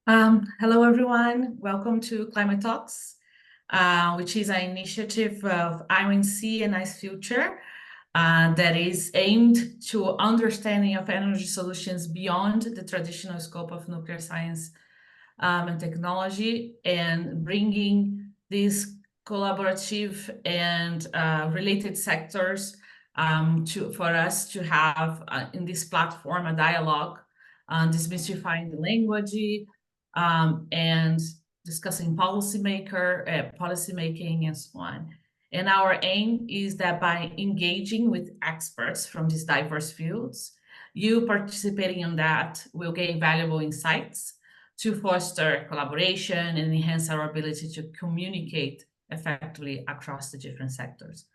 Hello, everyone. Welcome to Climate Talks, which is an initiative of INC and Nice Future that is aimed to understanding of energy solutions beyond the traditional scope of nuclear science and technology, and bringing these collaborative and related sectors for us to have in this platform a dialogue on demystifying the language, and discussing policymaking and so on. And our aim is that by engaging with experts from these diverse fields, you participating in that will gain valuable insights to foster collaboration and enhance our ability to communicate effectively across the different sectors.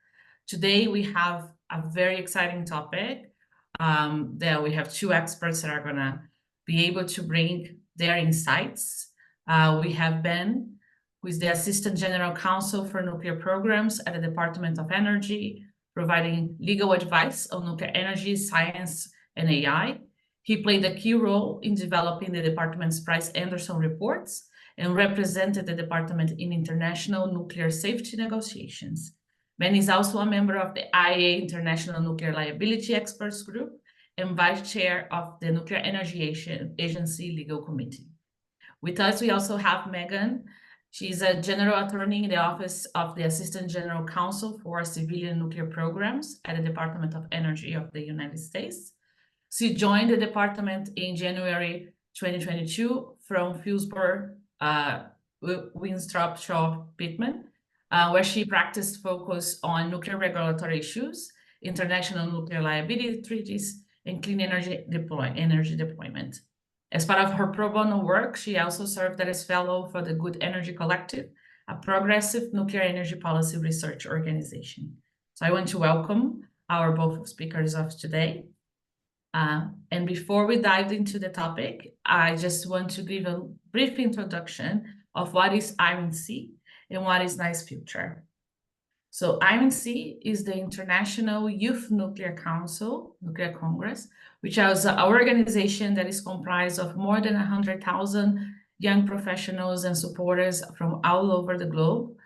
Today, we have a very exciting topic that we have two experts that are going to be able to bring their insights. We have Ben, who is the Assistant General Counsel for Nuclear Programs at the Department of Energy, providing legal advice on nuclear energy, science, and AI. He played a key role in developing the department's Price-Anderson reports and represented the department in international nuclear safety negotiations. Ben is also a member of the IAEA International Nuclear Liability Experts Group and Vice Chair of the Nuclear Energy Agency Legal Committee. With us, we also have Megan. She's a general attorney in the Office of the Assistant General Counsel for Civilian Nuclear Programs at the Department of Energy of the United States. She joined the department in January 2022 from Fewsburg, Winthrop Shaw Pittman, where she practiced focus on nuclear regulatory issues, international nuclear liability treaties, and clean energy deployment. As part of her pro bono work, she also served as fellow for the Good Energy Collective, a progressive nuclear energy policy research organization. So I want to welcome our both speakers of today. And before we dive into the topic, I just want to give a brief introduction of what is INC and what is Nice Future. So INC is the International Youth Nuclear Council, Nuclear Congress, which is an organization that is comprised of more than 100,000 young professionals and supporters from all over the globe.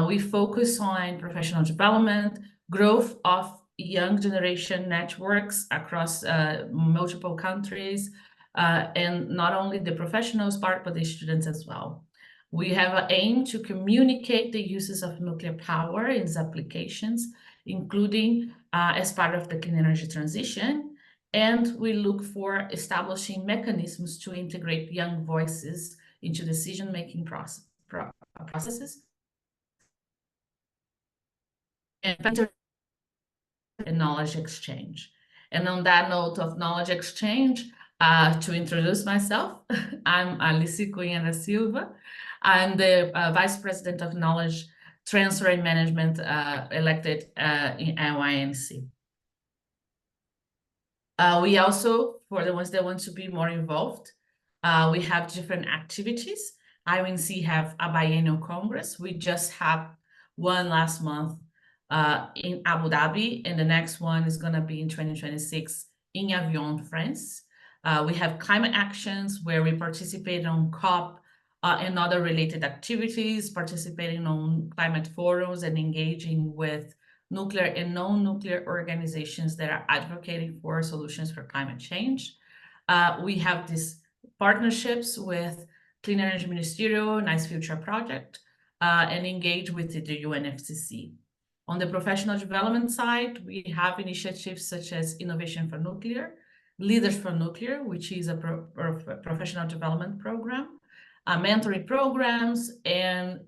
We focus on professional development, growth of young generation networks across multiple countries, and not only the professionals part, but the students as well. We have an aim to communicate the uses of nuclear power in its applications, including as part of the clean energy transition. And we look for establishing mechanisms to integrate young voices into decision-making processes. And knowledge exchange. And on that note of knowledge exchange, to introduce myself, I'm Alice Cunha da Silva. I'm the Vice President of Knowledge Transfer and Management elected in INC. We also, for the ones that want to be more involved, we have different activities. INC have a biennial congress. We just had one last month in Abu Dhabi, and the next one is going to be in 2026 in Avion, France. We have climate actions where we participate on COP and other related activities, participating on climate forums and engaging with nuclear and non-nuclear organizations that are advocating for solutions for climate change. We have these partnerships with Clean Energy Ministerial, Nice Future Project, and engage with the UNFCCC. On the professional development side, we have initiatives such as Innovation for Nuclear, Leaders for Nuclear, which is a professional development program, mentoring programs, and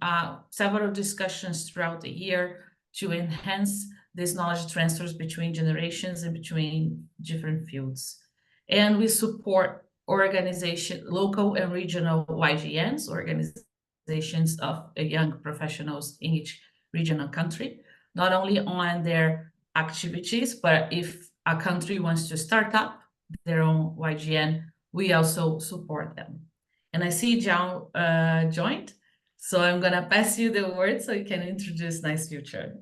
several discussions throughout the year to enhance these knowledge transfers between generations and between different fields. And we support local and regional YGNs, organizations of young professionals in each regional country, not only on their activities, but if a country wants to start up their own YGN, we also support them. And I see John joined, so I'm going to pass you the word so you can introduce Nice Future.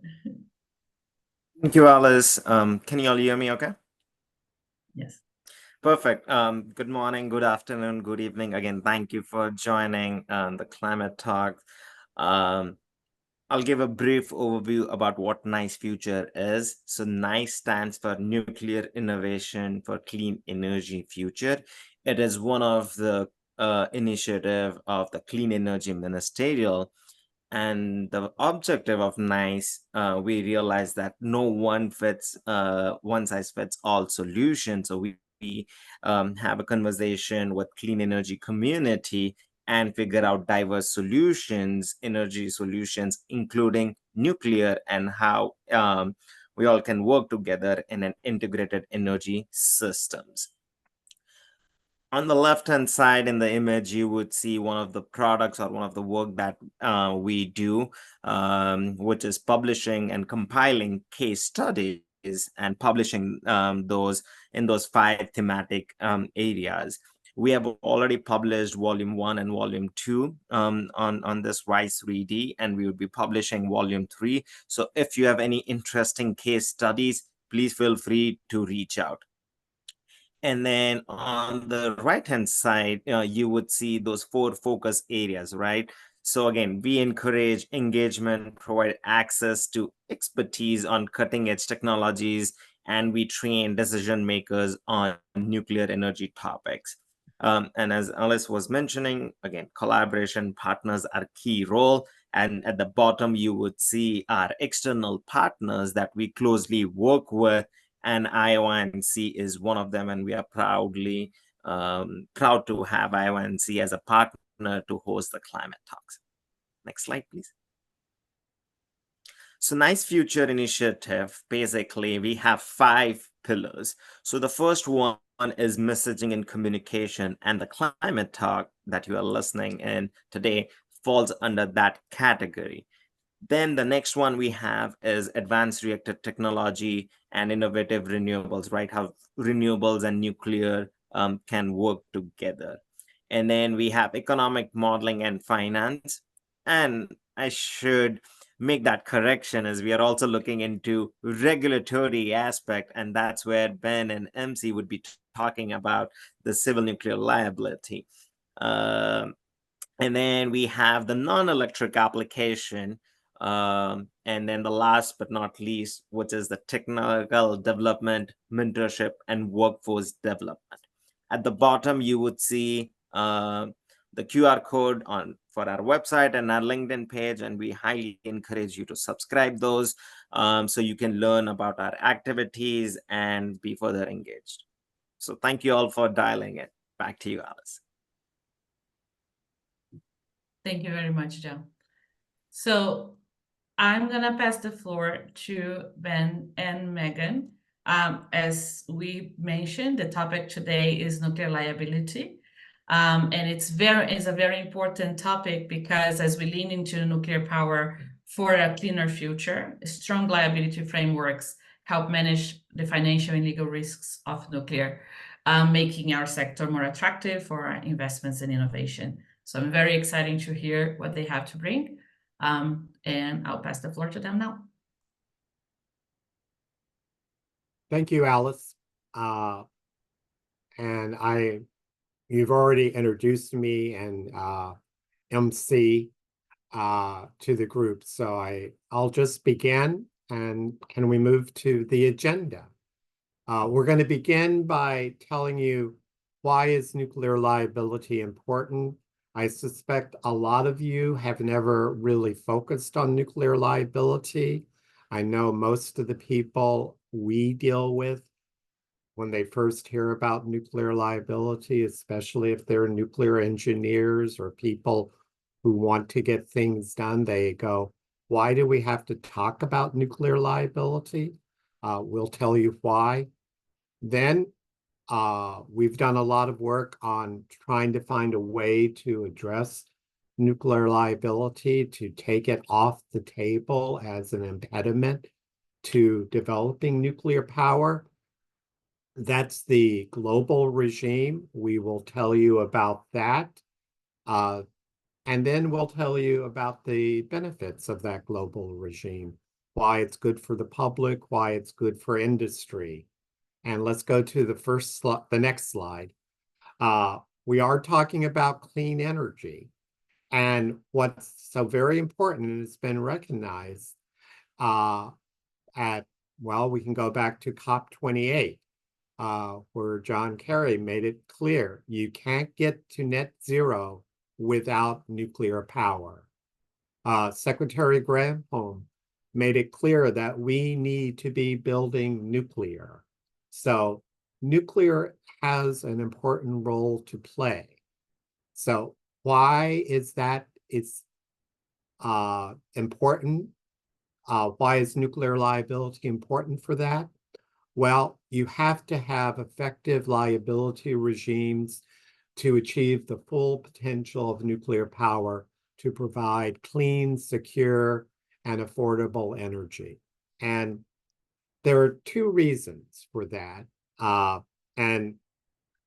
Thank you, Alice. Can you all hear me okay? Yes. Perfect. Good morning, good afternoon, good evening. Again, thank you for joining the Climate Talk. Um, I'll give a brief overview about what NICE Future is. So NICE stands for Nuclear Innovation for Clean Energy Future. It is one of the initiative of the Clean Energy Ministerial. And the objective of NICE, we realize that no one size fits all solution. So we have a conversation with clean energy community and figure out diverse solutions, energy solutions, including nuclear, and how we all can work together in an integrated energy systems. On the left hand side in the image, you would see one of the products or one of the work that we do, which is publishing and compiling case studies and publishing those in those five thematic areas. We have already published volume 1 and volume 2 on this RISE 3D, and we will be publishing volume 3. So if you have any interesting case studies, please feel free to reach out. And then on the right hand side, you would see those four focus areas, right? So again, we encourage engagement, provide access to expertise on cutting edge technologies, and we train decision makers on nuclear energy topics. And as Alice was mentioning, again, collaboration partners are key role. And at the bottom, you would see our external partners that we closely work with, and IONC is one of them, and we are proud to have IONC as a partner to host the climate talks. Next slide, please. So NICE Future Initiative, basically, we have 5 pillars. So the first one is messaging and communication, and the climate talk that you are listening in today falls under that category. Then the next one we have is advanced reactor technology and innovative renewables, right? How renewables and nuclear can work together. And then we have economic modeling and finance. And I should make that correction, as we are also looking into regulatory aspect, and that's where Ben and MC would be talking about the civil nuclear liability. And then we have the non-electric application, and then the last but not least, which is the technical development, mentorship, and workforce development. At the bottom, you would see the QR code for our website and our LinkedIn page, and we highly encourage you to subscribe those so you can learn about our activities and be further engaged. So thank you all for dialing in. Back to you, Alice. Thank you very much, Joe. So I'm going to pass the floor to Ben and Megan. As we mentioned, the topic today is nuclear liability. And it's a very important topic because as we lean into nuclear power for a cleaner future, strong liability frameworks help manage the financial and legal risks of nuclear, making our sector more attractive for our investments and innovation. So I'm very excited to hear what they have to bring. And I'll pass the floor to them now. Thank you, Alice. You've already introduced me and MC to the group, so I'll just begin. And can we move to the agenda? We're going to begin by telling you why is nuclear liability important. I suspect a lot of you have never really focused on nuclear liability. I know most of the people we deal with, when they first hear about nuclear liability, especially if they're nuclear engineers or people who want to get things done, they go, why do we have to talk about nuclear liability? We'll tell you why. Then we've done a lot of work on trying to find a way to address nuclear liability, to take it off the table as an impediment to developing nuclear power. That's the global regime. We will tell you about that. And then we'll tell you about the benefits of that global regime, why it's good for the public, why it's good for industry. And let's go to the next slide. We are talking about clean energy. And what's so very important, and it's been recognized we can go back to COP28, where John Kerry made it clear, you can't get to net zero without nuclear power. Secretary Granholm made it clear that we need to be building nuclear. So nuclear has an important role to play. So why is that it's important? Why is nuclear liability important for that? Well, you have to have effective liability regimes to achieve the full potential of nuclear power to provide clean, secure, and affordable energy. And there are two reasons for that. And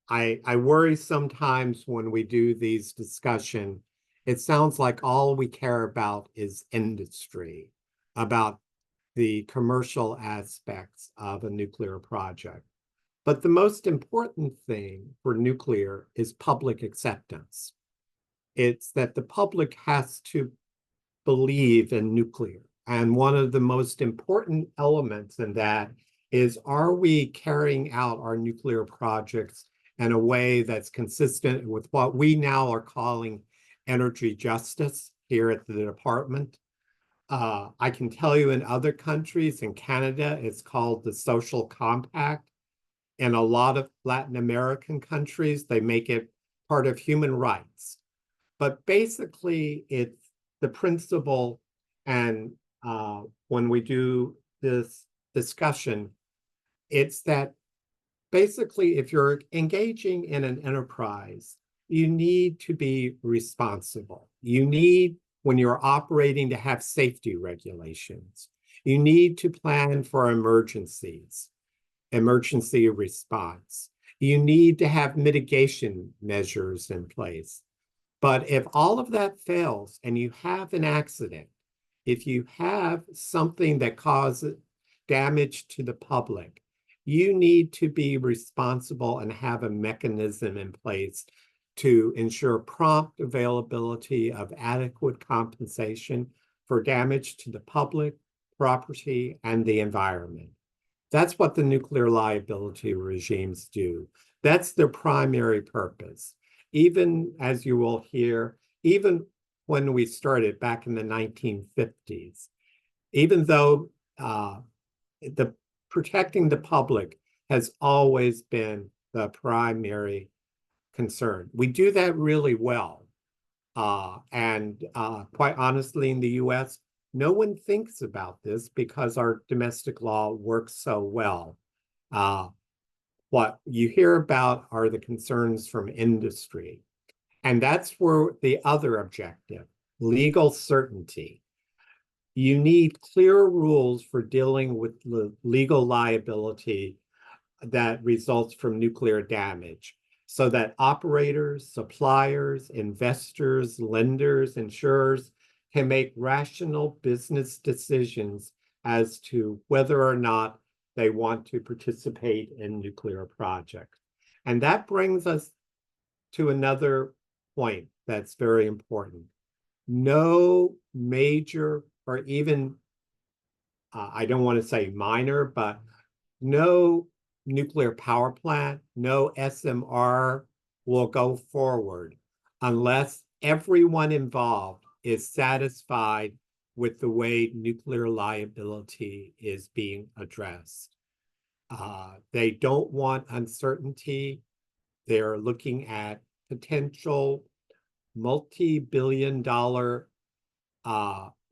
I worry sometimes when we do these discussions, it sounds like all we care about is industry, about the commercial aspects of a nuclear project. But the most important thing for nuclear is public acceptance. It's that the public has to believe in nuclear. And one of the most important elements in that is, are we carrying out our nuclear projects in a way that's consistent with what we now are calling energy justice here at the department? I can tell you in other countries, in Canada, it's called the social compact. In a lot of Latin American countries, they make it part of human rights. But basically, it's the principle, and when we do this discussion, it's that basically, if you're engaging in an enterprise, you need to be responsible. You need, when you're operating, to have safety regulations. You need to plan for emergencies, emergency response. You need to have mitigation measures in place. But if all of that fails and you have an accident, if you have something that causes damage to the public, you need to be responsible and have a mechanism in place to ensure prompt availability of adequate compensation for damage to the public, property, and the environment. That's what the nuclear liability regimes do. That's their primary purpose. Even as you will hear, even when we started back in the 1950s, even though the protecting the public has always been the primary concern. We do that really well. And quite honestly, in the US, no one thinks about this because our domestic law works so well. What you hear about are the concerns from industry. And that's where the other objective, legal certainty. You need clear rules for dealing with legal liability that results from nuclear damage, so that operators, suppliers, investors, lenders, insurers can make rational business decisions as to whether or not they want to participate in nuclear projects. And that brings us to another point that's very important. No major, or even, I don't want to say minor, but no nuclear power plant, no SMR will go forward unless everyone involved is satisfied with the way nuclear liability is being addressed. They don't want uncertainty. They're looking at potential multi-billion-dollar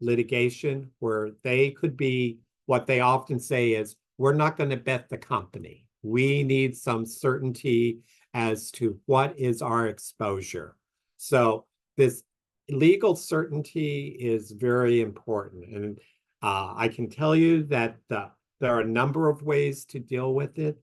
litigation where they could be, what they often say is, we're not going to bet the company. We need some certainty as to what is our exposure. So this legal certainty is very important. And I can tell you that there are a number of ways to deal with it.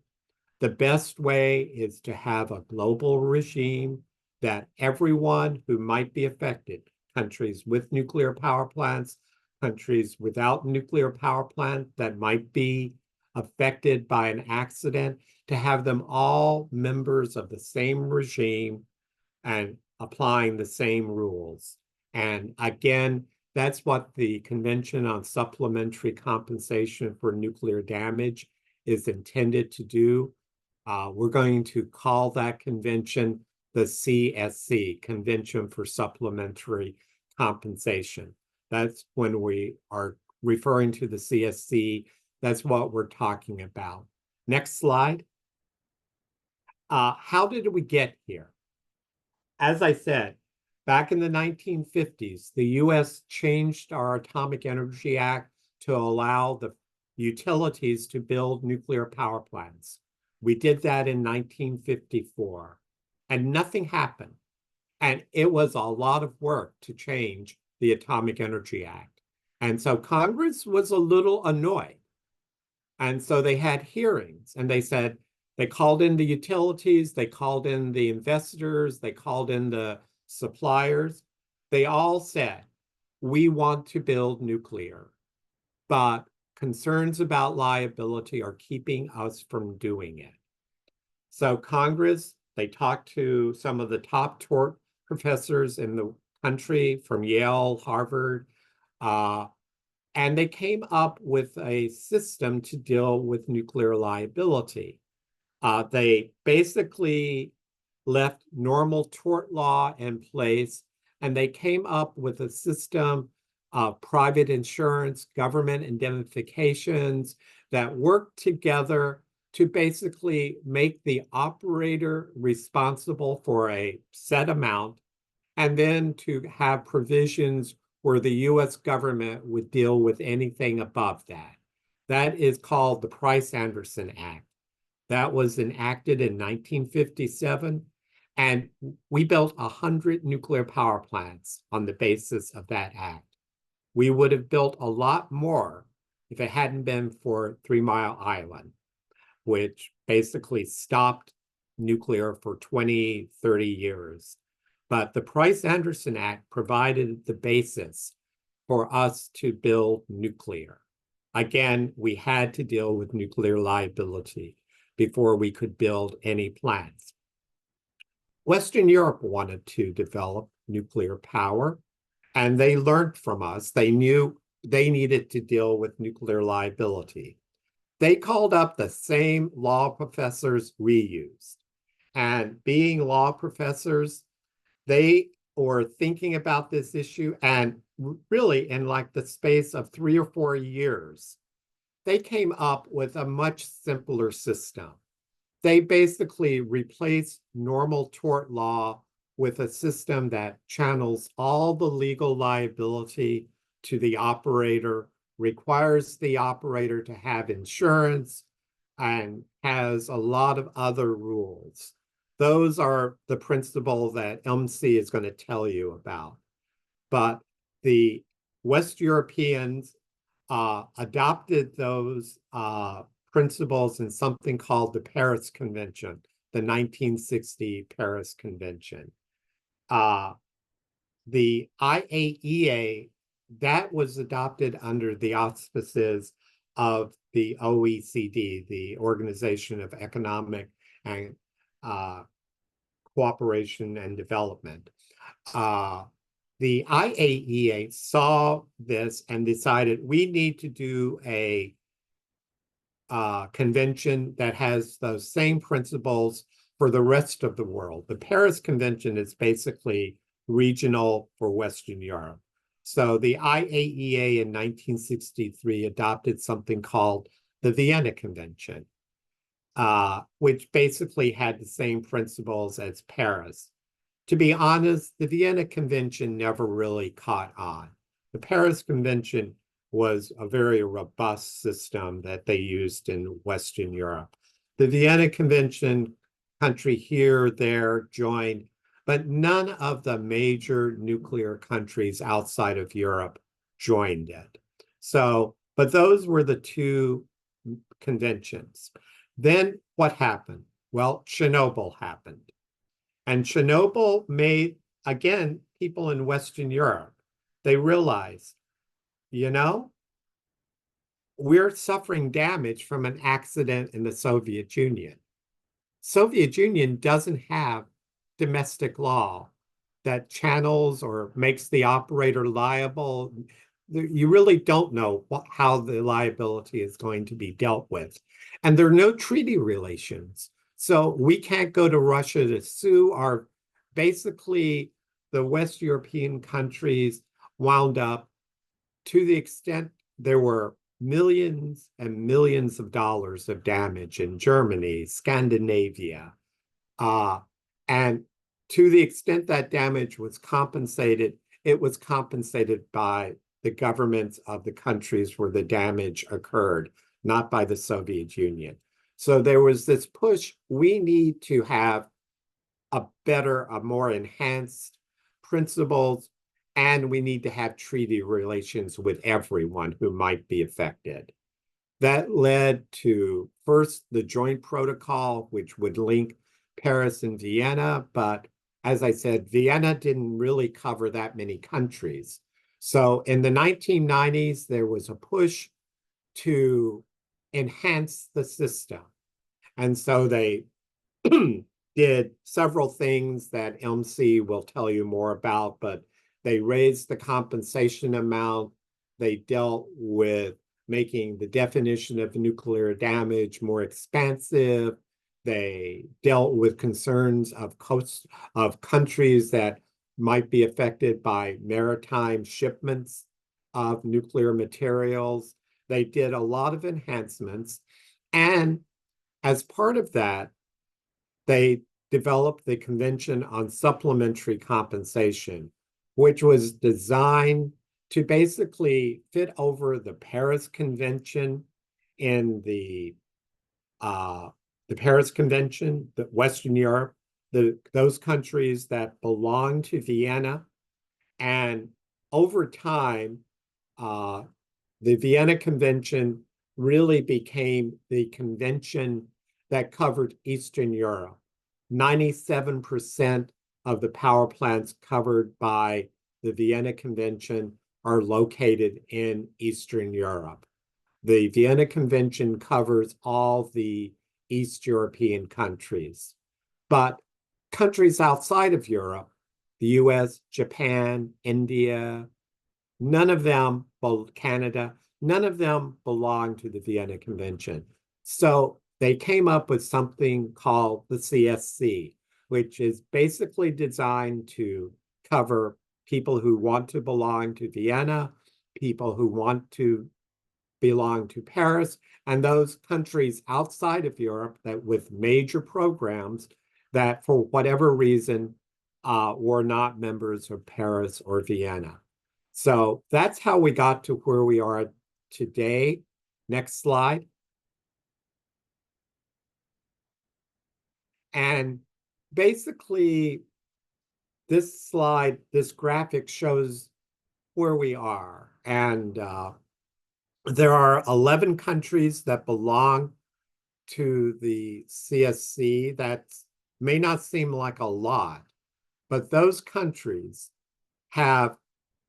The best way is to have a global regime that everyone who might be affected, countries with nuclear power plants, countries without nuclear power plant that might be affected by an accident, to have them all members of the same regime and applying the same rules. And again, that's what the Convention on Supplementary Compensation for Nuclear Damage is intended to do. We're going to call that convention the CSC, Convention for Supplementary Compensation. That's when we are referring to the CSC, that's what we're talking about. Next slide. How did we get here? As I said, back in the 1950s, the US changed our Atomic Energy Act to allow the utilities to build nuclear power plants. We did that in 1954, and nothing happened. And it was a lot of work to change the Atomic Energy Act. And so Congress was a little annoyed. And so they had hearings, and they called in the utilities, they called in the investors, they called in the suppliers. They all said, we want to build nuclear, but concerns about liability are keeping us from doing it. So Congress, they talked to some of the top tort professors in the country from Yale, Harvard, and they came up with a system to deal with nuclear liability. They basically left normal tort law in place, and they came up with a system of private insurance, government indemnifications that worked together to basically make the operator responsible for a set amount, and then to have provisions where the US government would deal with anything above that. That is called the Price-Anderson Act. That was enacted in 1957, and we built 100 nuclear power plants on the basis of that act. We would have built a lot more if it hadn't been for 3 Mile Island, which basically stopped nuclear for 20, 30 years. But the Price-Anderson Act provided the basis for us to build nuclear. Again, we had to deal with nuclear liability before we could build any plants. Western Europe wanted to develop nuclear power, and they learned from us. They knew they needed to deal with nuclear liability. They called up the same law professors we used. And being law professors, they were thinking about this issue, and really in like the space of 3 or 4 years, they came up with a much simpler system. They basically replaced normal tort law with a system that channels all the legal liability to the operator, requires the operator to have insurance, and has a lot of other rules. Those are the principles that MC is going to tell you about. But the West Europeans adopted those principles in something called the Paris Convention, the 1960 Paris Convention. The IAEA, that was adopted under the auspices of the OECD, the Organization of Economic and Cooperation and Development. The IAEA saw this and decided we need to do a convention that has those same principles for the rest of the world. The Paris Convention is basically regional for Western Europe. So the IAEA in 1963 adopted something called the Vienna Convention, which basically had the same principles as Paris. To be honest, the Vienna Convention never really caught on. The Paris Convention was a very robust system that they used in Western Europe. The Vienna Convention, country here, there, joined, but none of the major nuclear countries outside of Europe joined it. So, but those were the two conventions. Then what happened? Well, Chernobyl happened. And Chernobyl made, again, people in Western Europe, they realized, you know, we're suffering damage from an accident in the Soviet Union. Soviet Union doesn't have domestic law that channels or makes the operator liable. You really don't know how the liability is going to be dealt with. And there are no treaty relations. So we can't go to Russia to sue. Basically, the West European countries wound up, to the extent there were millions and millions of dollars of damage in Germany, Scandinavia, and to the extent that damage was compensated, it was compensated by the governments of the countries where the damage occurred, not by the Soviet Union. So there was this push. We need to have a more enhanced principles, and we need to have treaty relations with everyone who might be affected. That led to first the joint protocol, which would link Paris and Vienna. But as I said, Vienna didn't really cover that many countries. So in the 1990s, there was a push to enhance the system. And so they did several things that MC will tell you more about, but they raised the compensation amount. They dealt with making the definition of nuclear damage more expansive. They dealt with concerns of countries that might be affected by maritime shipments of nuclear materials. They did a lot of enhancements. And as part of that, they developed the Convention on Supplementary Compensation, which was designed to basically fit over the Paris Convention in the Paris Convention, the Western Europe, those countries that belong to Vienna. And over time, the Vienna Convention really became the convention that covered Eastern Europe. 97% of the power plants covered by the Vienna Convention are located in Eastern Europe. The Vienna Convention covers all the East European countries. But countries outside of Europe, the US, Japan, India, none of them, Canada, none of them belong to the Vienna Convention. So they came up with something called the CSC, which is basically designed to cover people who want to belong to Vienna, people who want to belong to Paris, and those countries outside of Europe that with major programs that for whatever reason were not members of Paris or Vienna. So that's how we got to where we are today. Next slide. And basically, this slide, this graphic shows where we are. And there are 11 countries that belong to the CSC. That may not seem like a lot, but those countries have,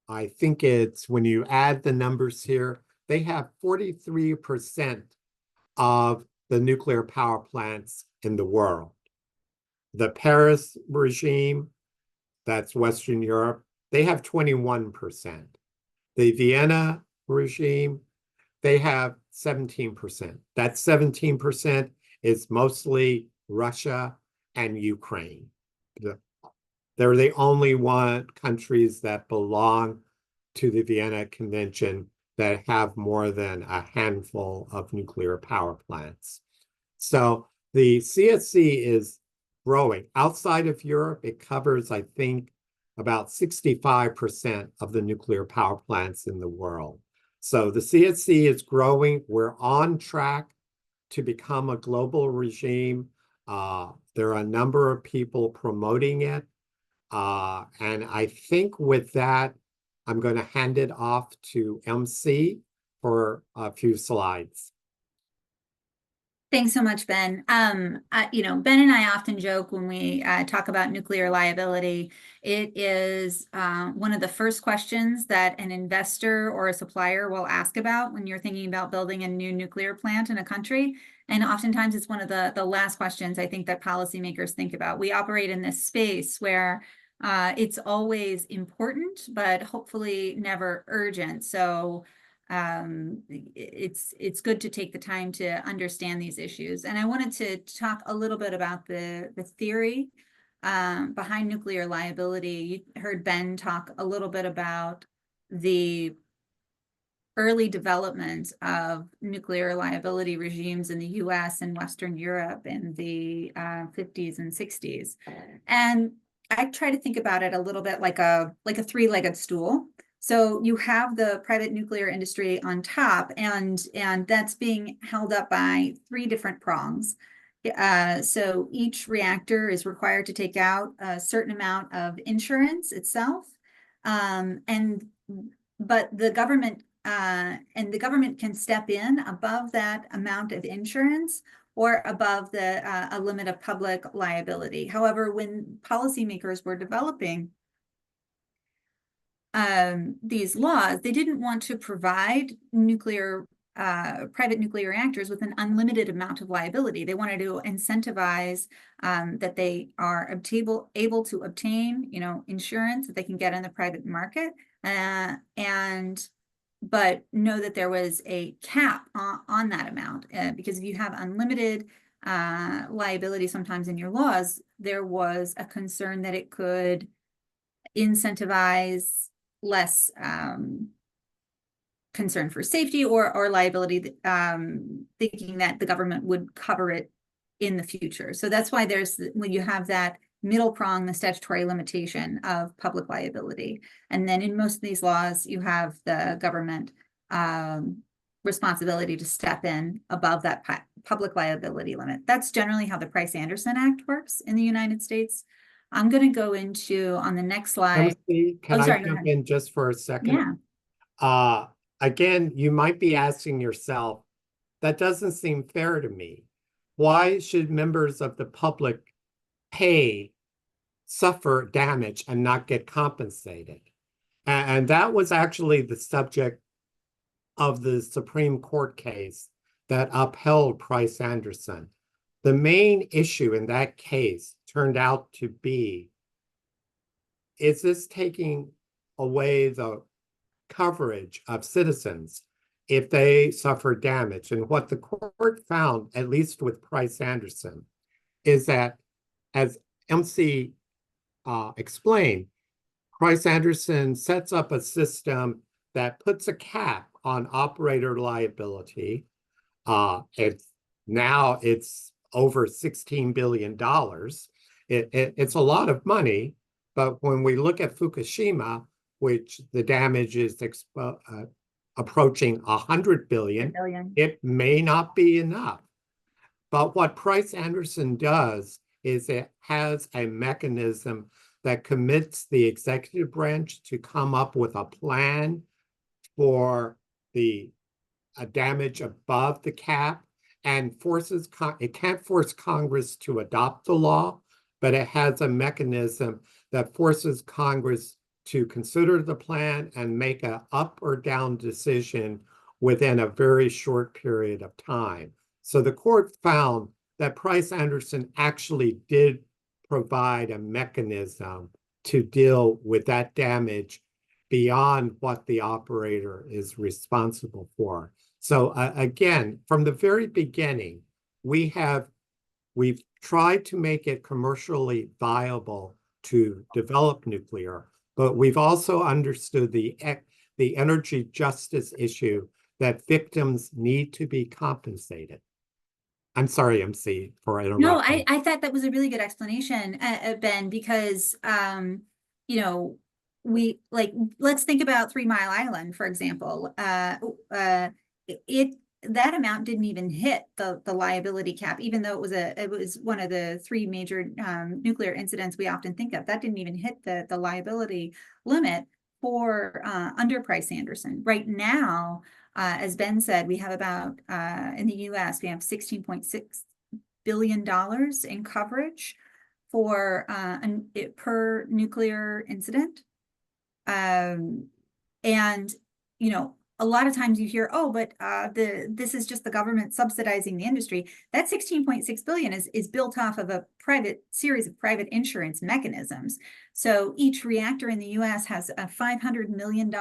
I think it's when you add the numbers here, they have 43% of the nuclear power plants in the world. The Paris regime, that's Western Europe, they have 21%. The Vienna regime, they have 17%. That 17% is mostly Russia and Ukraine. They're the only countries that belong to the Vienna Convention that have more than a handful of nuclear power plants. So the CSC is growing. Outside of Europe, it covers, I think, about 65% of the nuclear power plants in the world. So the CSC is growing. We're on track to become a global regime. There are a number of people promoting it. And I think with that, I'm going to hand it off to MC for a few slides. Thanks so much, Ben. Ben and I often joke when we talk about nuclear liability. It is one of the first questions that an investor or a supplier will ask about when you're thinking about building a new nuclear plant in a country. And oftentimes it's one of the last questions I think that policymakers think about. We operate in this space where it's always important, but hopefully never urgent. So it's good to take the time to understand these issues. And I wanted to talk a little bit about the theory behind nuclear liability. You heard Ben talk a little bit about the early development of nuclear liability regimes in the US and Western Europe in the 50s and 60s. And I try to think about it a little bit like a three-legged stool. So you have the private nuclear industry on top, and that's being held up by three different prongs. So each reactor is required to take out a certain amount of insurance itself, but the government can step in above that amount of insurance or above a limit of public liability. However, when policymakers were developing these laws, they didn't want to provide private nuclear reactors with an unlimited amount of liability. They wanted to incentivize that they are able to obtain, insurance that they can get in the private market, but know that there was a cap on that amount, because if you have unlimited liability sometimes in your laws, there was a concern that it could incentivize less concern for safety or liability, thinking that the government would cover it in the future. So that's why when you have that middle prong, the statutory limitation of public liability. And then in most of these laws, you have the government responsibility to step in above that public liability limit. That's generally how the Price-Anderson Act works in the United States. I'm going to go into, on the next slide. Can I jump in just for a second? Yeah. Again, you might be asking yourself, that doesn't seem fair to me. Why should members of the public suffer damage and not get compensated? And that was actually the subject of the Supreme Court case that upheld Price-Anderson. The main issue in that case turned out to be, is this taking away the coverage of citizens if they suffer damage? And what the court found, at least with Price-Anderson, is that, as MC explained, Price-Anderson sets up a system that puts a cap on operator liability. Now it's over $16 billion. It's a lot of money, but when we look at Fukushima, which the damage is approaching 100 billion, it may not be enough. But what Price-Anderson does is it has a mechanism that commits the executive branch to come up with a plan for the damage above the cap, and it can't force Congress to adopt the law, but it has a mechanism that forces Congress to consider the plan and make an up or down decision within a very short period of time. So the court found that Price-Anderson actually did provide a mechanism to deal with that damage beyond what the operator is responsible for. So again, from the very beginning, we've tried to make it commercially viable to develop nuclear, but we've also understood the energy justice issue, that victims need to be compensated. I'm sorry, MC, for interrupting. No, I thought that was a really good explanation, Ben, because let's think about 3 Mile Island, for example. That amount didn't even hit the liability cap, even though it was one of the 3 major nuclear incidents we often think of. That didn't even hit the liability limit for under Price-Anderson. Right now, As Ben said, we have about, in the US, we have $16.6 billion in coverage for per nuclear incident. And, you know, a lot of times you hear, oh, but this is just the government subsidizing the industry. That 16.6 billion is built off of a series of private insurance mechanisms. So each reactor in the US has a $500 million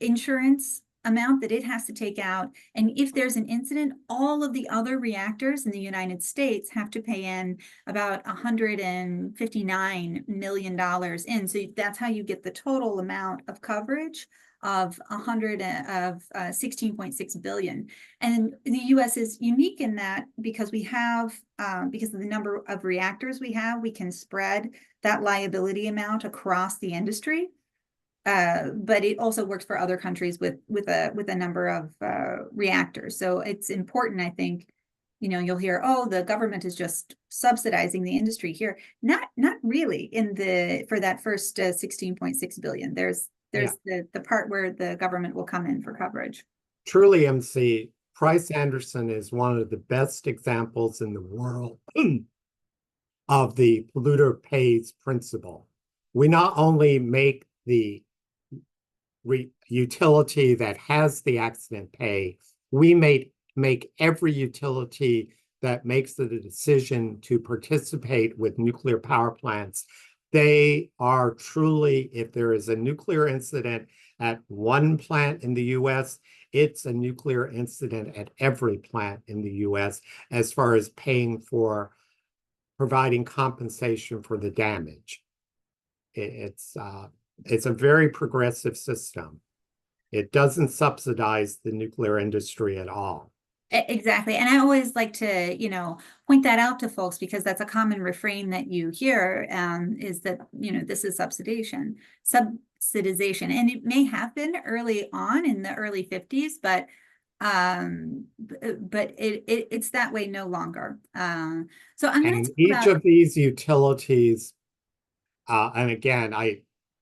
insurance amount that it has to take out. And if there's an incident, all of the other reactors in the United States have to pay in about $159 million in. So that's how you get the total amount of coverage of 16.6 billion. And the US is unique in that because we have, because of the number of reactors we have, we can spread that liability amount across the industry. But it also works for other countries with a number of reactors. So it's important, I think, you know, you'll hear, oh, the government is just subsidizing the industry here. Not really for that first 16.6 billion. There's the part where the government will come in for coverage. Truly, MC, Price-Anderson is one of the best examples in the world of the polluter pays principle. We not only make the utility that has the accident pay, we make every utility that makes the decision to participate with nuclear power plants. They are truly, if there is a nuclear incident at one plant in the US, it's a nuclear incident at every plant in the US as far as paying for providing compensation for the damage. It's a very progressive system. It doesn't subsidize the nuclear industry at all. Exactly. And I always like to, you know, point that out to folks because that's a common refrain that you hear is that, you know, this is subsidization. And it may have been early on in the early 50s, but it's that way no longer. So I'm going to each of these utilities, and again,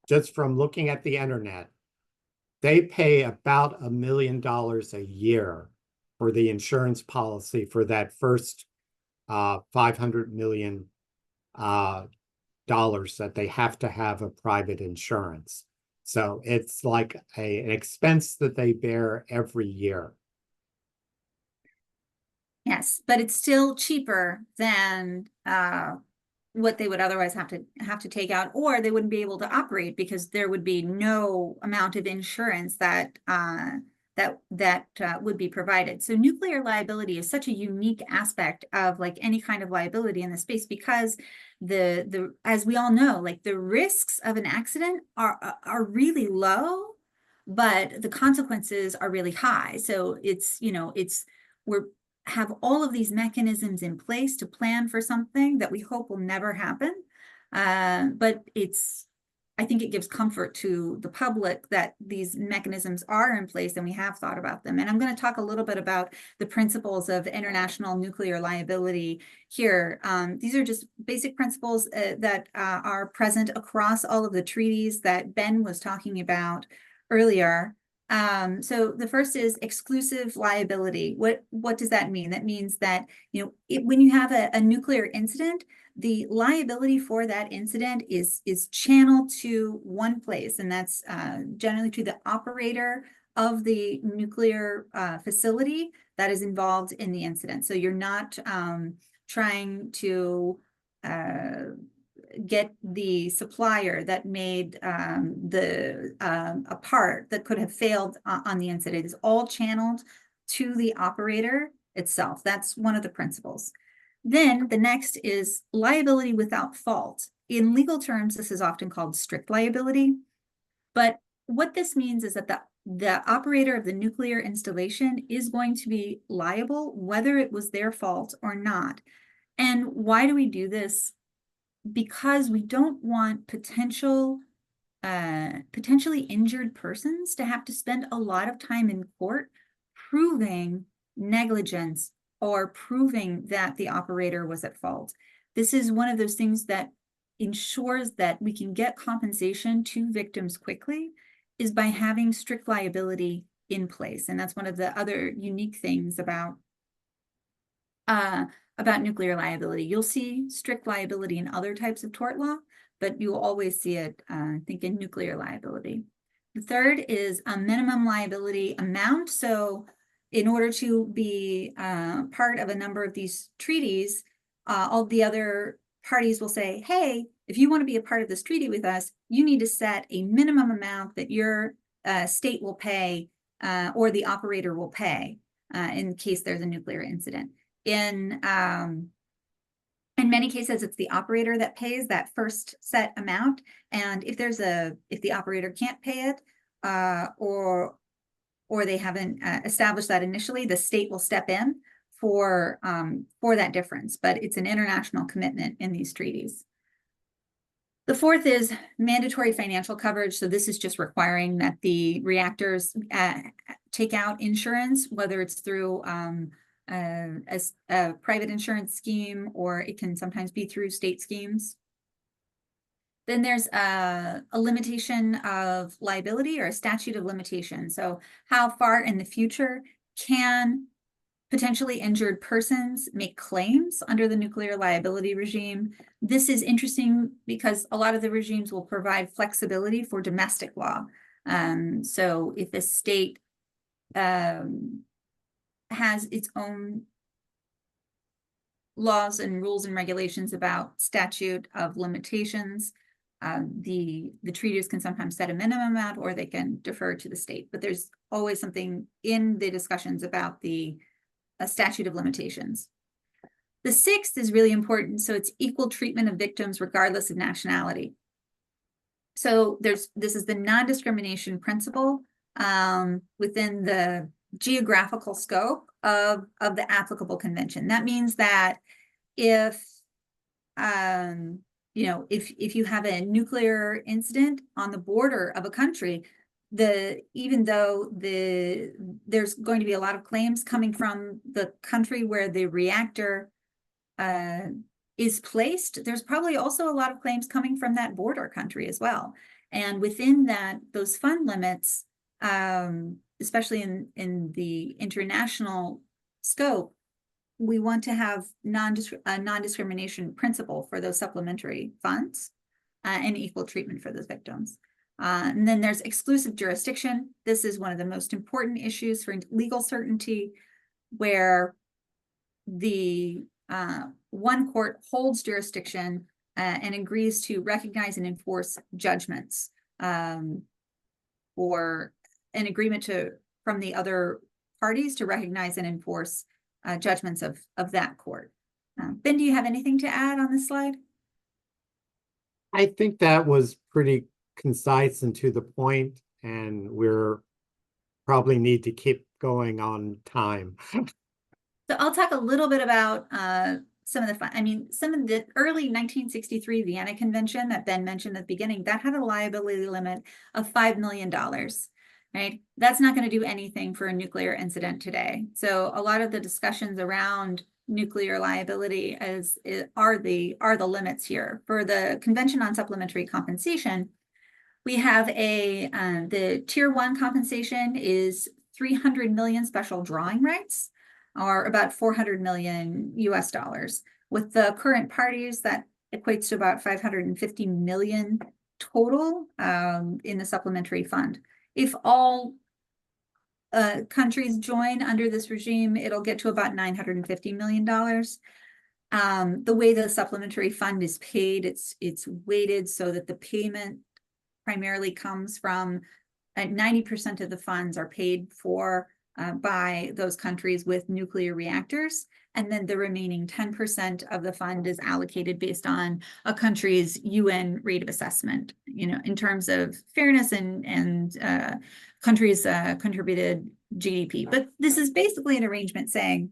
just from looking at the internet, they pay about $1 million a year for the insurance policy for that first $500 million that they have to have a private insurance. So it's like an expense that they bear every year. Yes, but it's still cheaper than what they would otherwise have to take out, or they wouldn't be able to operate because there would be no amount of insurance that would be provided. So nuclear liability is such a unique aspect of like any kind of liability in the space because as we all know, like the risks of an accident are really low, but the consequences are really high. So it's, you know, we're have all of these mechanisms in place to plan for something that we hope will never happen. But I think it gives comfort to the public that these mechanisms are in place and we have thought about them. And I'm going to talk a little bit about the principles of international nuclear liability here. These are just basic principles that are present across all of the treaties that Ben was talking about earlier. So the first is exclusive liability. What does that mean? That means that, you know, when you have a nuclear incident, the liability for that incident is channeled to one place, and that's generally to the operator of the nuclear facility that is involved in the incident. So you're not trying to get the supplier that made a part that could have failed on the incident. Is all channeled to the operator itself. That's one of the principles. Then the next is liability without fault. In legal terms, this is often called strict liability. But what this means is that the operator of the nuclear installation is going to be liable, whether it was their fault or not. And why do we do this? Because we don't want potentially injured persons to have to spend a lot of time in court proving negligence or proving that the operator was at fault. This is one of those things that ensures that we can get compensation to victims quickly is by having strict liability in place. And that's one of the other unique things about nuclear liability. You'll see strict liability in other types of tort law, but you'll always see it, I think, in nuclear liability. The third is a minimum liability amount. So in order to be part of a number of these treaties, all the other parties will say, hey, if you want to be a part of this treaty with us, you need to set a minimum amount that your state will pay or the operator will pay in case there's a nuclear incident. In many cases, it's the operator that pays that first set amount. And if the operator can't pay it, or they haven't established that initially, the state will step in for that difference. But it's an international commitment in these treaties. The fourth is mandatory financial coverage. So this is just requiring that the reactors take out insurance, whether it's through a private insurance scheme, or it can sometimes be through state schemes. Then there's a limitation of liability, or a statute of limitation. So how far in the future can potentially injured persons make claims under the nuclear liability regime? This is interesting because a lot of the regimes will provide flexibility for domestic law. So if a state has its own laws and rules and regulations about statute of limitations, the treaties can sometimes set a minimum amount, or they can defer to the state. But there's always something in the discussions about the statute of limitations. The sixth is really important. So it's equal treatment of victims regardless of nationality. So this is the non-discrimination principle within the geographical scope of the applicable convention. That means that if you have a nuclear incident on the border of a country, even though there's going to be a lot of claims coming from the country where the reactor is placed, there's probably also a lot of claims coming from that border country as well. And within those fund limits, especially in the international scope, we want to have a non-discrimination principle for those supplementary funds and equal treatment for those victims. And then there's exclusive jurisdiction. This is one of the most important issues for legal certainty, where the one court holds jurisdiction and agrees to recognize and enforce judgments, or an agreement from the other parties to recognize and enforce judgments of that court. Ben, do you have anything to add on this slide? I think that was pretty concise and to the point, and we're probably need to keep going on time. So I'll talk a little bit about some of the early 1963 Vienna Convention that Ben mentioned at the beginning, that had a liability limit of $5 million, right? That's not going to do anything for a nuclear incident today. So a lot of the discussions around nuclear liability are the limits here. For the Convention on Supplementary Compensation, we have the Tier 1 compensation is 300 million special drawing rights, or about 400 million US dollars. With the current parties, that equates to about 550 million total in the supplementary fund. If all countries join under this regime, it'll get to about $950 million. The way the supplementary fund is paid, it's weighted so that the payment primarily comes from 90% of the funds are paid for by those countries with nuclear reactors. And then the remaining 10% of the fund is allocated based on a country's UN rate of assessment, in terms of fairness and countries' contributed GDP. But this is basically an arrangement saying,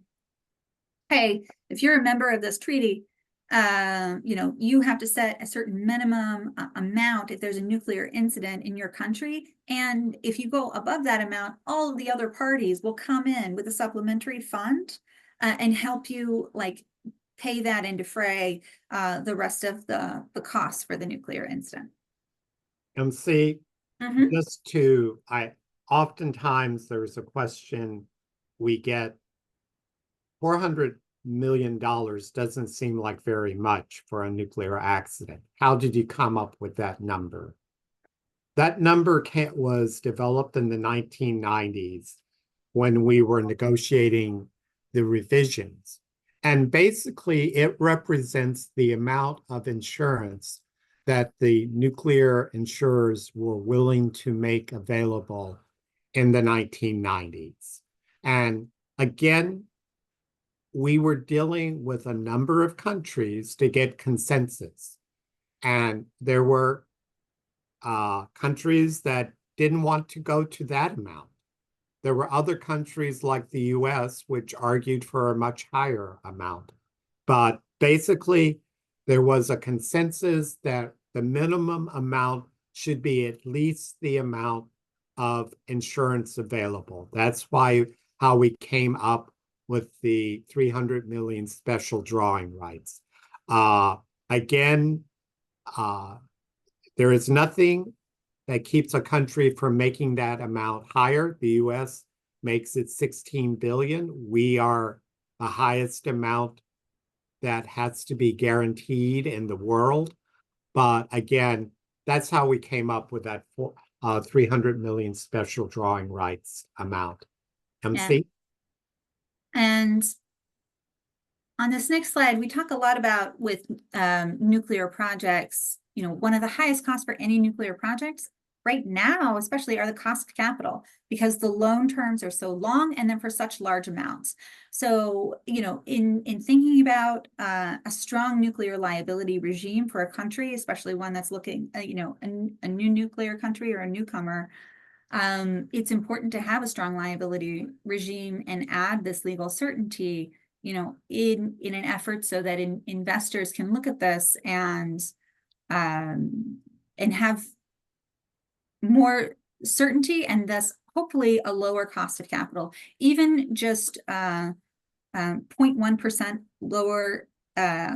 hey, if you're a member of this treaty, you have to set a certain minimum amount if there's a nuclear incident in your country. And if you go above that amount, all of the other parties will come in with a supplementary fund and help you pay that and defray the rest of the costs for the nuclear incident. MC, Mhm. Just to, oftentimes there's a question we get, $400 million doesn't seem like very much for a nuclear accident. How did you come up with that number? That number was developed in the 1990s when we were negotiating the revisions. And basically, it represents the amount of insurance that the nuclear insurers were willing to make available in the 1990s. And again, we were dealing with a number of countries to get consensus. And there were countries that didn't want to go to that amount. There were other countries like the US which argued for a much higher amount. But basically, there was a consensus that the minimum amount should be at least the amount of insurance available. That's how we came up with the 300 million special drawing rights. Again, there is nothing that keeps a country from making that amount higher. The US makes it 16 billion. We are the highest amount that has to be guaranteed in the world. But again, that's how we came up with that 300 million special drawing rights amount. MC? And on this next slide, we talk a lot about with nuclear projects, one of the highest costs for any nuclear projects right now, especially, are the cost of capital, because the loan terms are so long and then for such large amounts. So, in thinking about a strong nuclear liability regime for a country, especially one that's looking, a new nuclear country or a newcomer, it's important to have a strong liability regime and add this legal certainty, in an effort so that investors can look at this and have more certainty, and thus hopefully a lower cost of capital. Even just 0.1% lower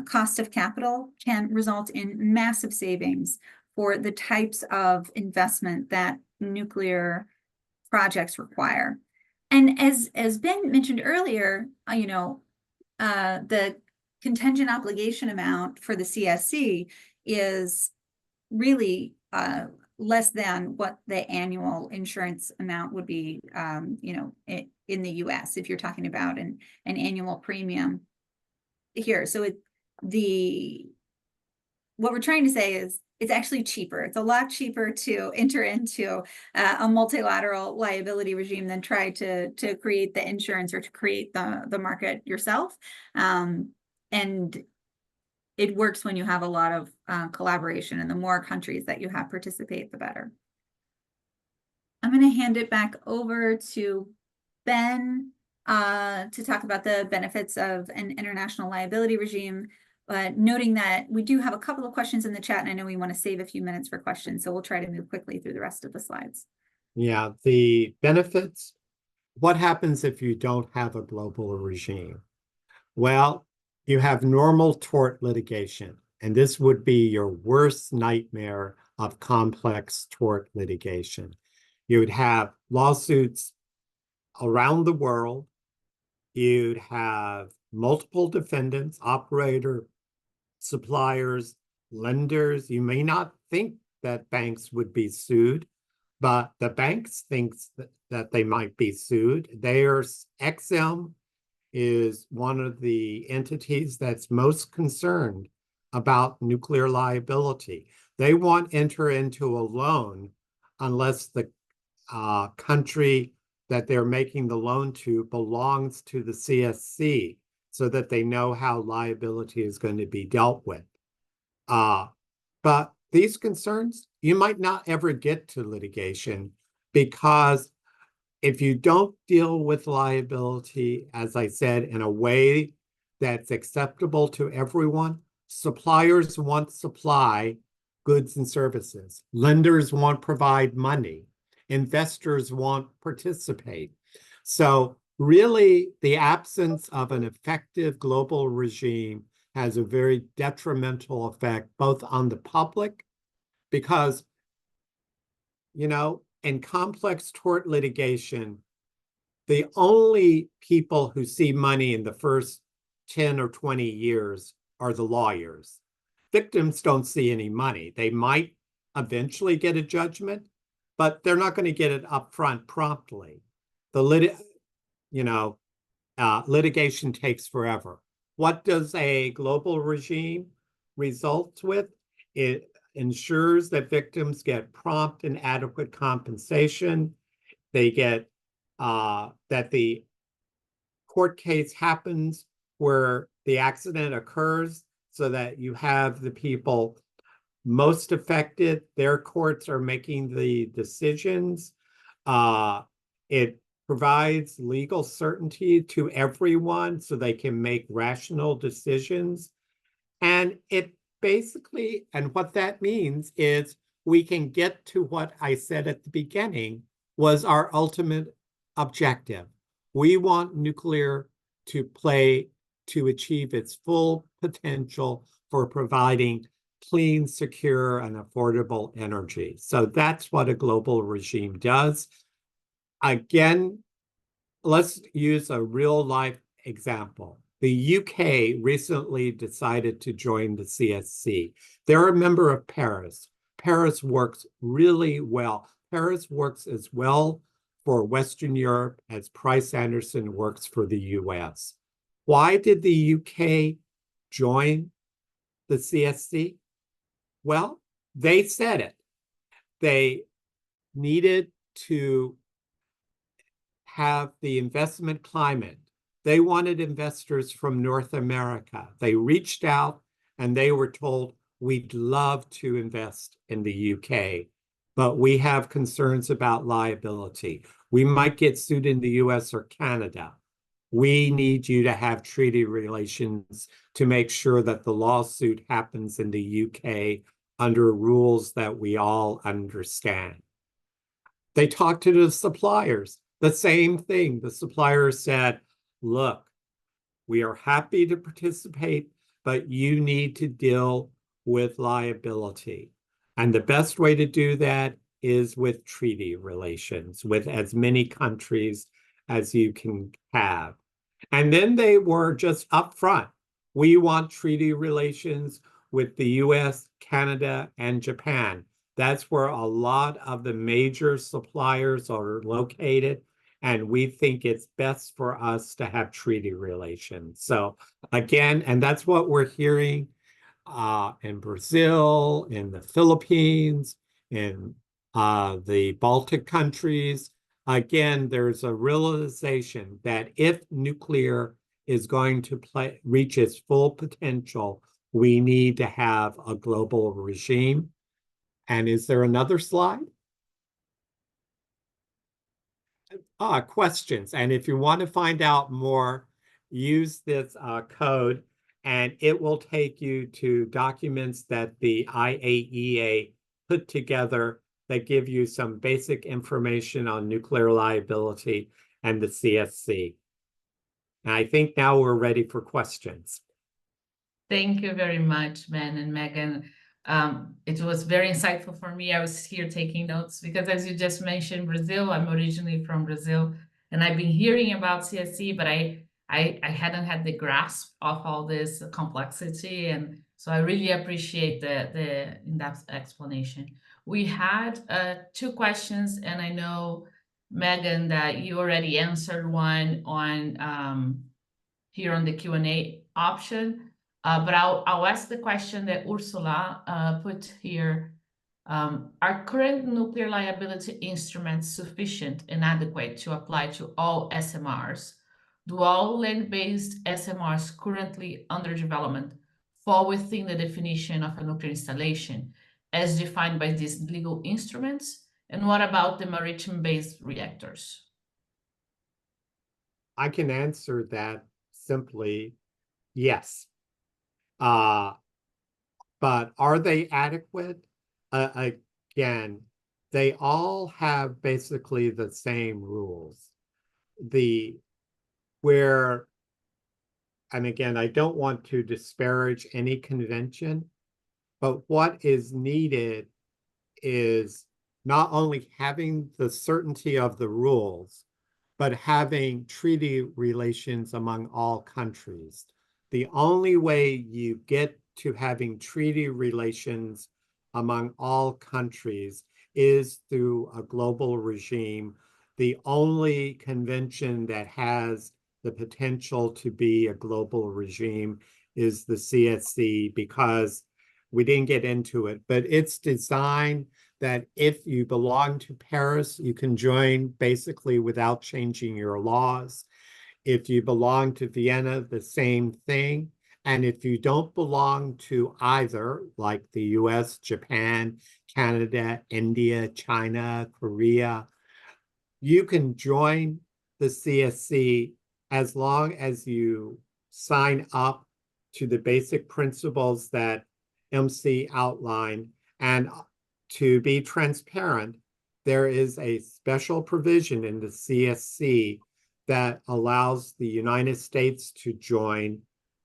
cost of capital can result in massive savings for the types of investment that nuclear projects require. And as Ben mentioned earlier, the contingent obligation amount for the CSC is really less than what the annual insurance amount would be, in the US, if you're talking about an annual premium here. So what we're trying to say is it's actually cheaper. It's a lot cheaper to enter into a multilateral liability regime than try to create the insurance or to create the market yourself. And it works when you have a lot of collaboration, and the more countries that you have participate, the better. I'm going to hand it back over to Ben to talk about the benefits of an international liability regime, noting that we do have a couple of questions in the chat, and I know we want to save a few minutes for questions, so we'll try to move quickly through the rest of the slides. Yeah, the benefits. What happens if you don't have a global regime? Well, you have normal tort litigation, and this would be your worst nightmare of complex tort litigation. You would have lawsuits around the world. You'd have multiple defendants, operator, suppliers, lenders. You may not think that banks would be sued, but the banks think that they might be sued. XM is one of the entities that's most concerned about nuclear liability. They won't enter into a loan unless the country that they're making the loan to belongs to the CSC, so that they know how liability is going to be dealt with. But these concerns, you might not ever get to litigation, because if you don't deal with liability, as I said, in a way that's acceptable to everyone, suppliers want supply goods and services. Lenders want provide money. Investors want participate. So really, the absence of an effective global regime has a very detrimental effect both on the public, because in complex tort litigation, the only people who see money in the first 10 or 20 years are the lawyers. Victims don't see any money. They might eventually get a judgment, but they're not going to get it upfront promptly. Litigation takes forever. What does a global regime result with? It ensures that victims get prompt and adequate compensation. They get that the court case happens where the accident occurs so that you have the people most affected. Their courts are making the decisions. It provides legal certainty to everyone so they can make rational decisions. And it basically, and what that means is we can get to what I said at the beginning was our ultimate objective. We want nuclear to achieve its full potential for providing clean, secure, and affordable energy. So that's what a global regime does. Again, let's use a real life example. The UK recently decided to join the CSC. They're a member of Paris. Paris works really well. Paris works as well for Western Europe as Price Anderson works for the US. Why did the UK join the CSC? Well, they said it. They needed to have the investment climate. They wanted investors from North America. They reached out and they were told, we'd love to invest in the UK, but we have concerns about liability. We might get sued in the US or Canada. We need you to have treaty relations to make sure that the lawsuit happens in the UK under rules that we all understand. They talked to the suppliers. The same thing. The suppliers said, look, we are happy to participate, but you need to deal with liability. And the best way to do that is with treaty relations, with as many countries as you can have. And then they were just upfront. We want treaty relations with the US, Canada, and Japan. That's where a lot of the major suppliers are located. And we think it's best for us to have treaty relations. So again, and that's what we're hearing in Brazil, in the Philippines, in the Baltic countries. Again, there's a realization that if nuclear is going to reach its full potential, we need to have a global regime. And is there another slide? Questions. And if you want to find out more, use this code and it will take you to documents that the IAEA put together that give you some basic information on nuclear liability and the CSC. And I think now we're ready for questions. Thank you very much, Ben and Megan. It was very insightful for me. I was here taking notes because, as you just mentioned, Brazil, I'm originally from Brazil, and I've been hearing about CSC, but I hadn't had the grasp of all this complexity. And so I really appreciate the in-depth explanation. We had 2 questions, and I know, Megan, that you already answered one on here on the Q&A option. But I'll ask the question that Ursula put here. Are current nuclear liability instruments sufficient and adequate to apply to all SMRs? Do all land-based SMRs currently under development fall within the definition of a nuclear installation as defined by these legal instruments? And what about the maritime-based reactors? I can answer that simply, yes. But are they adequate? Again, they all have basically the same rules. And again, I don't want to disparage any convention, but what is needed is not only having the certainty of the rules, but having treaty relations among all countries. The only way you get to having treaty relations among all countries is through a global regime. The only convention that has the potential to be a global regime is the CSC, because we didn't get into it, but it's designed that if you belong to Paris, you can join basically without changing your laws. If you belong to Vienna, the same thing. And if you don't belong to either, like the US, Japan, Canada, India, China, Korea, you can join the CSC as long as you sign up to the basic principles that MC outlined. And to be transparent, there is a special provision in the CSC that allows the United States to join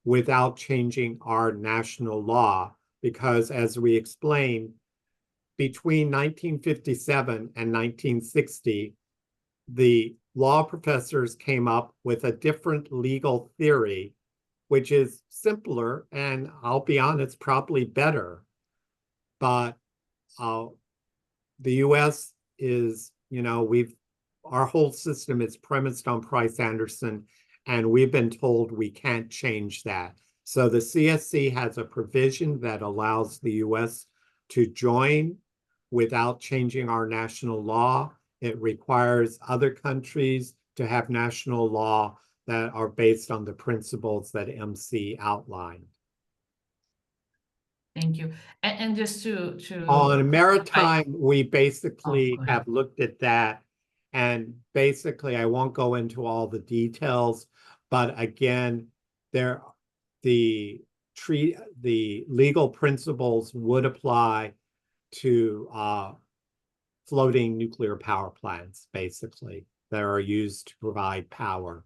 without changing our national law, because as we explained, between 1957 and 1960, the law professors came up with a different legal theory, which is simpler and, I'll be honest, probably better. But the US is, our whole system is premised on Price-Anderson, and we've been told we can't change that. So the CSC has a provision that allows the US to join without changing our national law. It requires other countries to have national law that are based on the principles that MC outlined. Thank you. And just to On maritime, we basically go ahead. have looked at that. And basically, I won't go into all the details, but again, the legal principles would apply to floating nuclear power plants, basically, that are used to provide power.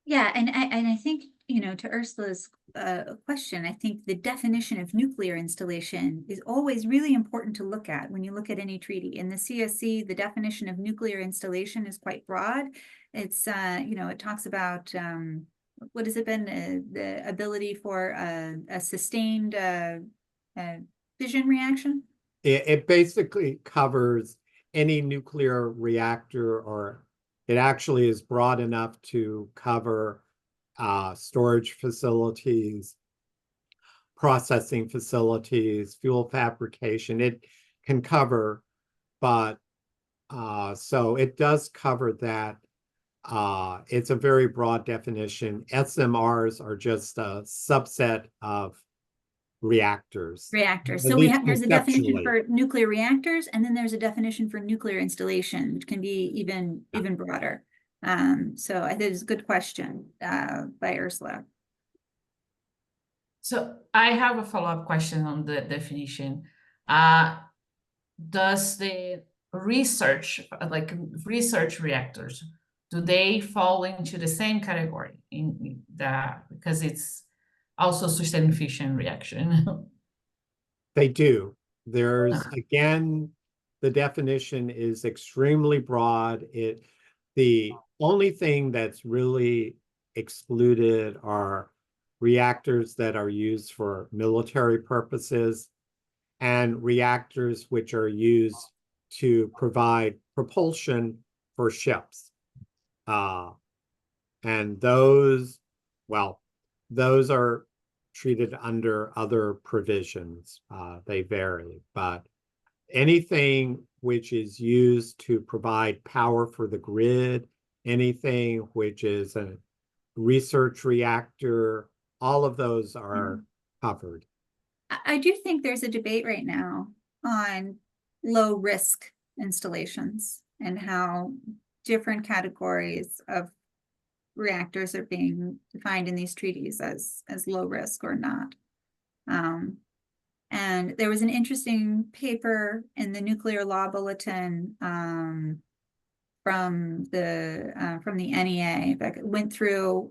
Yeah, and I think, to Ursula's question, I think the definition of nuclear installation is always really important to look at when you look at any treaty. In the CSC, the definition of nuclear installation is quite broad. It's, it talks about, what has it been, the ability for a sustained fission reaction? It basically covers any nuclear reactor, or it actually is broad enough to cover storage facilities, processing facilities, fuel fabrication. It can cover, but so it does cover that. It's a very broad definition. SMRs are just a subset of reactors. So there's a definition for nuclear reactors, and then there's a definition for nuclear installation, which can be even broader. So I think it's a good question by Ursula. So I have a follow-up question on the definition. Does the research reactors, do they fall into the same category in that, because it's also sustained fission reaction? They do. There's, again, the definition is extremely broad. The only thing that's really excluded are reactors that are used for military purposes and reactors which are used to provide propulsion for ships. And those are treated under other provisions. They vary, but anything which is used to provide power for the grid, anything which is a research reactor, all of those are covered. I do think there's a debate right now on low risk installations and how different categories of reactors are being defined in these treaties as low risk or not. And there was an interesting paper in the Nuclear Law Bulletin from the NEA that went through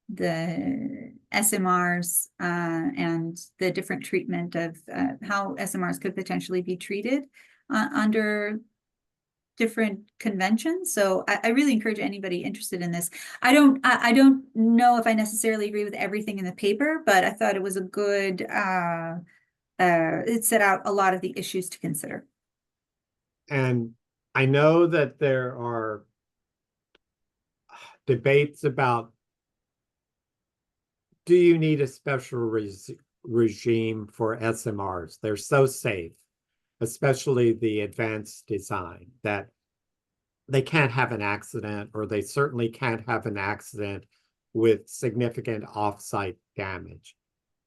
the SMRs and the different treatment of how SMRs could potentially be treated under different conventions. So I really encourage anybody interested in this. I don't know if I necessarily agree with everything in the paper, but I thought it was a good, it set out a lot of the issues to consider. And I know that there are debates about, do you need a special regime for SMRs? They're so safe, especially the advanced design, that they can't have an accident, or they certainly can't have an accident with significant off-site damage.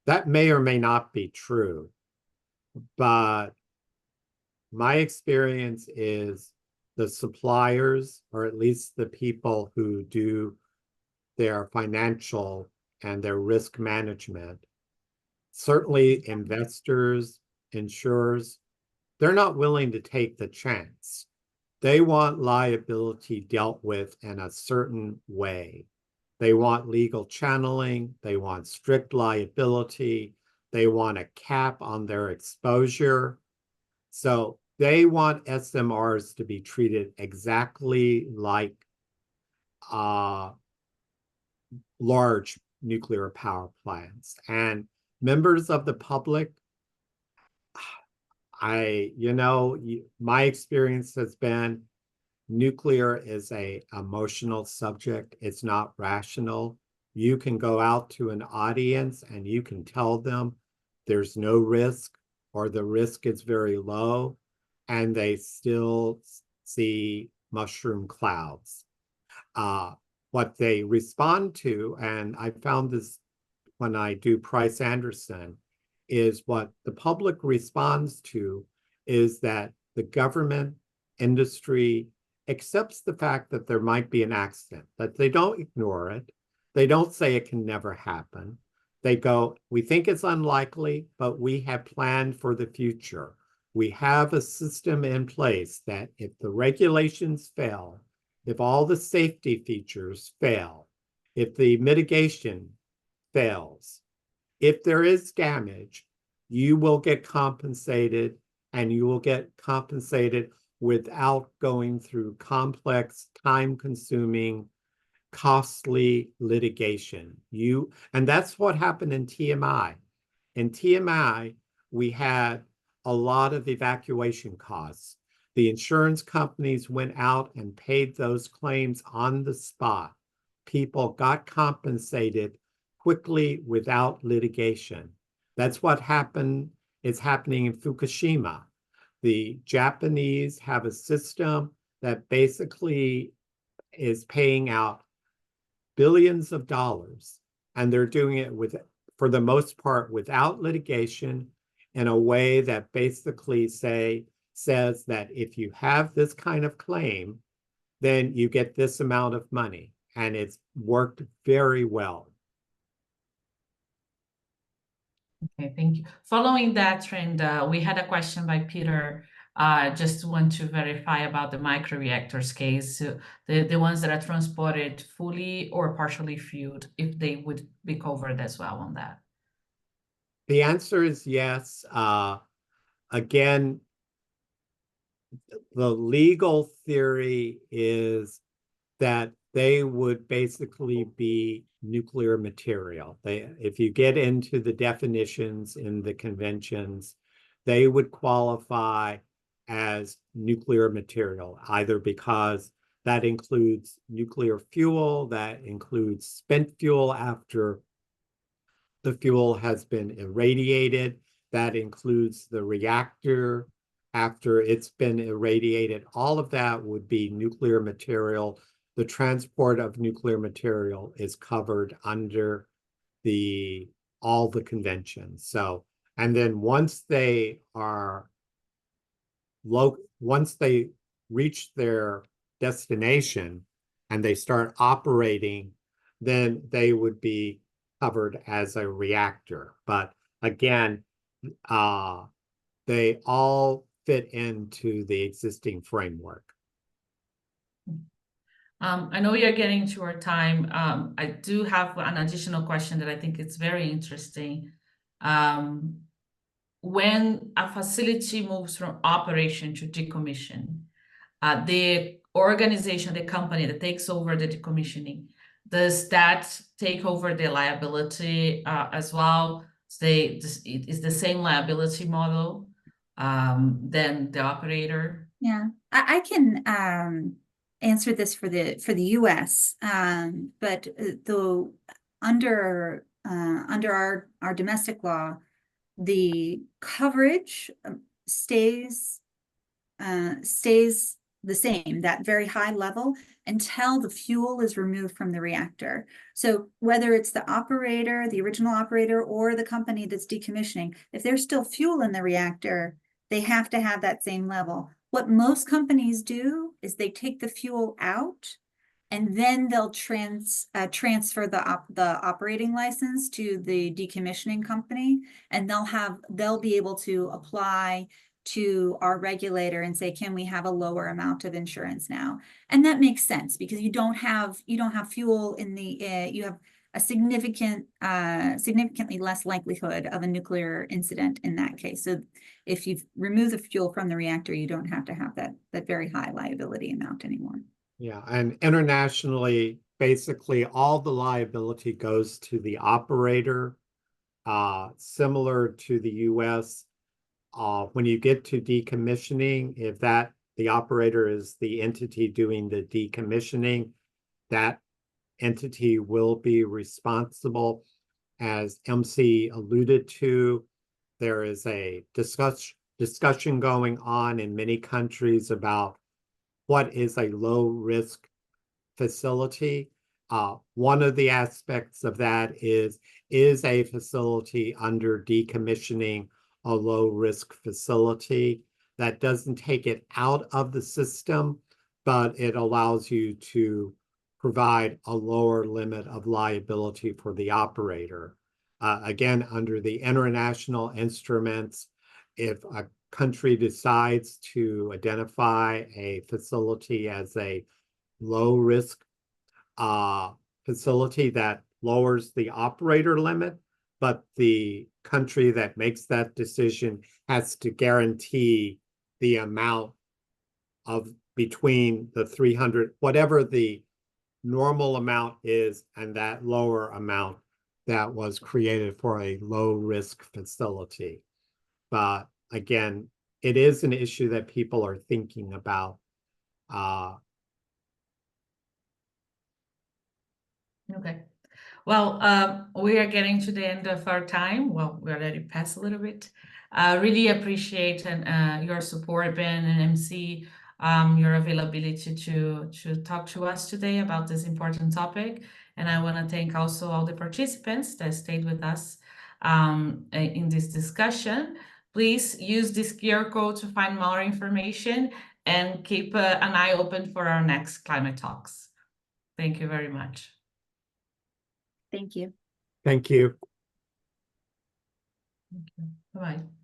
That may or may not be true, but my experience is the suppliers, or at least the people who do their financial and their risk management, certainly investors, insurers, they're not willing to take the chance. They want liability dealt with in a certain way. They want legal channeling. They want strict liability. They want a cap on their exposure. So they want SMRs to be treated exactly like large nuclear power plants. And members of the public, my experience has been nuclear is an emotional subject. It's not rational. You can go out to an audience and you can tell them there's no risk, or the risk is very low, and they still see mushroom clouds. What they respond to, and I found this when I do Price Anderson, is what the public responds to is that the government, industry accepts the fact that there might be an accident, that they don't ignore it. They don't say it can never happen. They go, we think it's unlikely, but we have planned for the future. We have a system in place that if the regulations fail, if all the safety features fail, if the mitigation fails, if there is damage, you will get compensated, and you will get compensated without going through complex, time-consuming, costly litigation. And that's what happened in TMI. In TMI, we had a lot of evacuation costs. The insurance companies went out and paid those claims on the spot. People got compensated quickly without litigation. That's what is happening in Fukushima. The Japanese have a system that basically is paying out billions of dollars, and they're doing it for the most part, without litigation, in a way that basically says that if you have this kind of claim, then you get this amount of money, and it's worked very well. Okay, thank you. Following that trend, we had a question by Peter. Just want to verify about the microreactors case, so the ones that are transported fully or partially fueled, if they would be covered as well on that. The answer is yes. Again, the legal theory is that they would basically be nuclear material. If you get into the definitions in the conventions, they would qualify as nuclear material, either because that includes nuclear fuel, that includes spent fuel after the fuel has been irradiated, that includes the reactor after it's been irradiated. All of that would be nuclear material. The transport of nuclear material is covered under all the conventions. So, and then once they reach their destination and they start operating, then they would be covered as a reactor. But again, they all fit into the existing framework. I know we are getting to our time. I do have an additional question that I think is very interesting. When a facility moves from operation to decommission, the organization, the company that takes over the decommissioning, does that take over the liability as well? Is the same liability model than the operator? Yeah, I can answer this for the US, but under our domestic law, the coverage stays the same, that very high level, until the fuel is removed from the reactor. So whether it's the operator, the original operator, or the company that's decommissioning, if there's still fuel in the reactor, they have to have that same level. What most companies do is they take the fuel out, and then they'll transfer the operating license to the decommissioning company, and they'll be able to apply to our regulator and say, can we have a lower amount of insurance now? And that makes sense, because you don't have fuel in the you have a significantly less likelihood of a nuclear incident in that case. So if you've removed the fuel from the reactor, you don't have to have that very high liability amount anymore. Yeah, and internationally, basically all the liability goes to the operator, similar to the US. When you get to decommissioning, if the operator is the entity doing the decommissioning, that entity will be responsible. As MC alluded to, there is a discussion going on in many countries about what is a low-risk facility. One of the aspects of that is a facility under decommissioning a low-risk facility? That doesn't take it out of the system, but it allows you to provide a lower limit of liability for the operator. Again, under the international instruments, if a country decides to identify a facility as a low-risk facility, that lowers the operator limit, but the country that makes that decision has to guarantee the amount of between the 300, whatever the normal amount is, and that lower amount that was created for a low-risk facility. But again, it is an issue that people are thinking about. Okay. Well, we are getting to the end of our time. Well, we already passed a little bit. Really appreciate your support, Ben and MC, your availability to talk to us today about this important topic. And I want to thank also all the participants that stayed with us in this discussion. Please use this QR code to find more information, and keep an eye open for our next climate talks. Thank you very much. Thank you. Thank you. Bye-bye.